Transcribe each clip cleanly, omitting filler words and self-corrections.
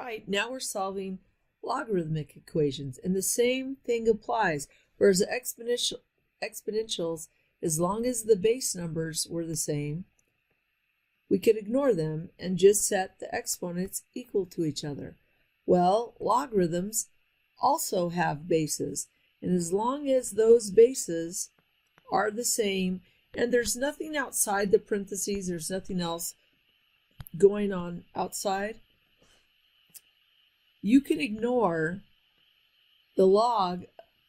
right, now we're solving logarithmic equations, and the same thing applies. Whereas the exponentials, as long as the base numbers were the same, we could ignore them and just set the exponents equal to each other. Well, logarithms also have bases, and as long as those bases are the same, and there's nothing outside the parentheses, there's nothing else going on outside, you can ignore the log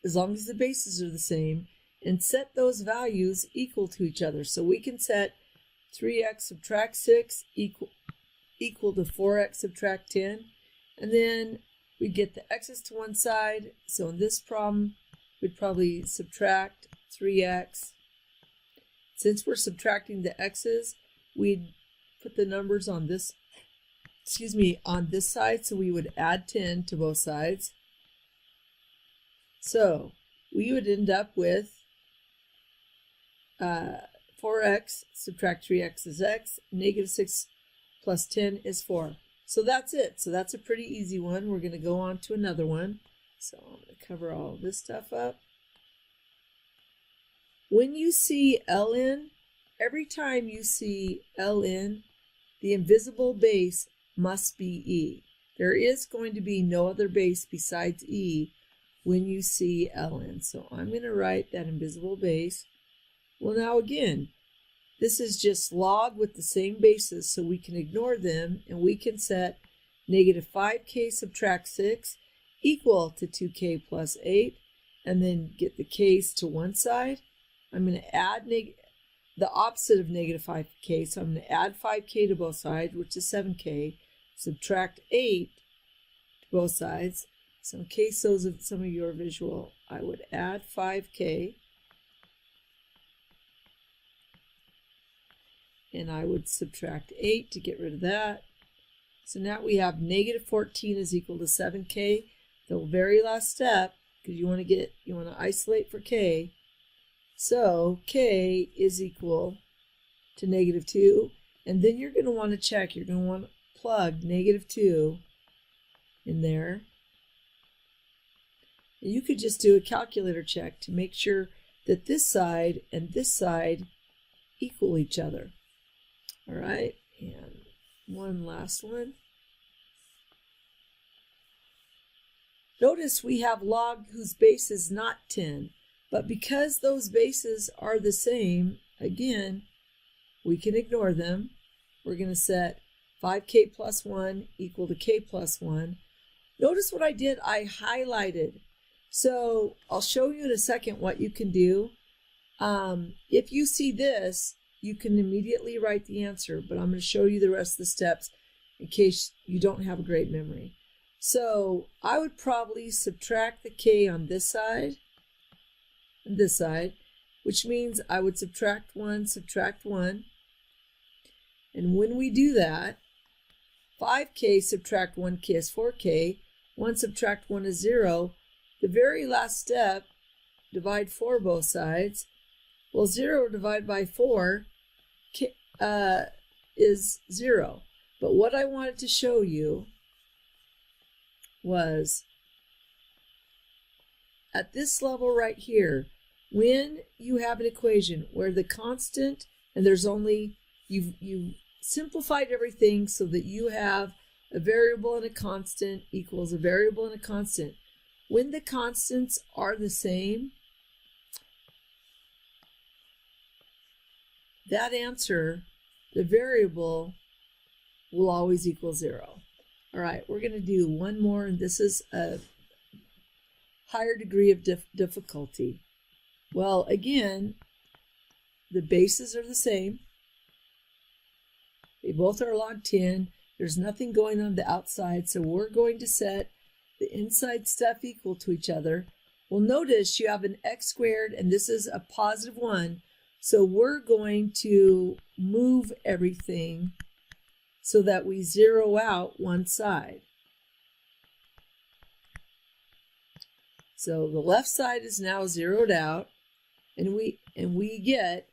as long as the bases are the same and set those values equal to each other. So we can set 3x subtract 6 equal to 4x subtract 10, and then we get the x's to one side. So in this problem, we'd probably subtract 3x. Since we're subtracting the x's, we'd put the numbers on this, on this side, so we would add 10 to both sides. So we would end up with 4x subtract 3x is x, negative 6 plus 10 is 4. So that's it. So that's a pretty easy one. We're going to go on to another one. So I'm going to cover all this stuff up. When you see ln, every time you see ln, the invisible base must be e. There is going to be no other base besides e when you see ln. So I'm going to write that invisible base. Well, now again, this is just log with the same bases, so we can ignore them, and we can set negative 5k subtract 6 equal to 2k plus 8, and then get the k's to one side. I'm going to add the opposite of negative 5k, so I'm going to add 5k to both sides, which is 7k, subtract 8 to both sides. So in case those of some of you are visual, I would add 5k, and I would subtract 8 to get rid of that. So now we have negative 14 is equal to 7k. The very last step, because you want to isolate for k. So k is equal to negative 2, and then you're going to want to check. You're going to want to plug negative 2 in there. And you could just do a calculator check to make sure that this side and this side equal each other. All right, and one last one. Notice we have log whose base is not 10, but because those bases are the same, again, we can ignore them. We're going to set 5k plus 1 equal to k plus 1. Notice what I did, I highlighted. So I'll show you in a second what you can do. If you see this, you can immediately write the answer, but I'm going to show you the rest of the steps in case you don't have a great memory. So I would probably subtract the k on this side and this side, which means I would subtract 1, and when we do that, 5k subtract 1k is 4k, 1 subtract 1 is 0. The very last step, divide 4 both sides. Well, 0 divided by 4 is 0. But what I wanted to show you was at this level right here, when you have an equation where the constant, and there's only, you've simplified everything so that you have a variable and a constant equals a variable and a constant. When the constants are the same, that answer, the variable, will always equal 0. All right, we're going to do one more, and this is a higher degree of difficulty. Well, again, the bases are the same. They both are log 10. There's nothing going on the outside, so we're going to set the inside stuff equal to each other. Well, notice you have an x squared, and this is a positive 1. So we're going to move everything so that we zero out one side. So the left side is now zeroed out, and we get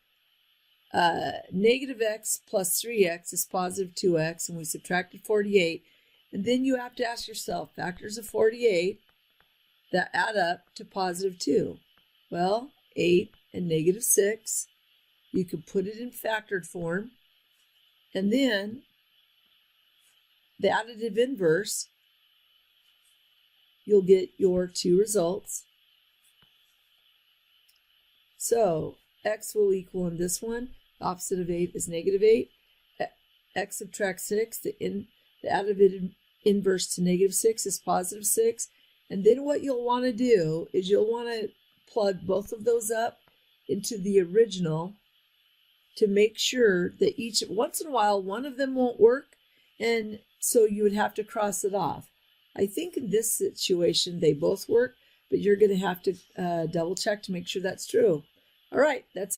negative x plus 3x is positive 2x, and we subtracted 48. And then you have to ask yourself, factors of 48 that add up to positive 2. Well, 8 and negative 6. You can put it in factored form. And then the additive inverse, you'll get your two results. So x will equal in this one, the opposite of 8 is negative 8. X subtract 6, the additive inverse to negative 6 is positive 6. And then what you'll want to do is you'll want to plug both of those up into the original to make sure that once in a while, one of them won't work, and so you would have to cross it off. I think in this situation, they both work, but you're going to have to double check to make sure that's true. All right, that's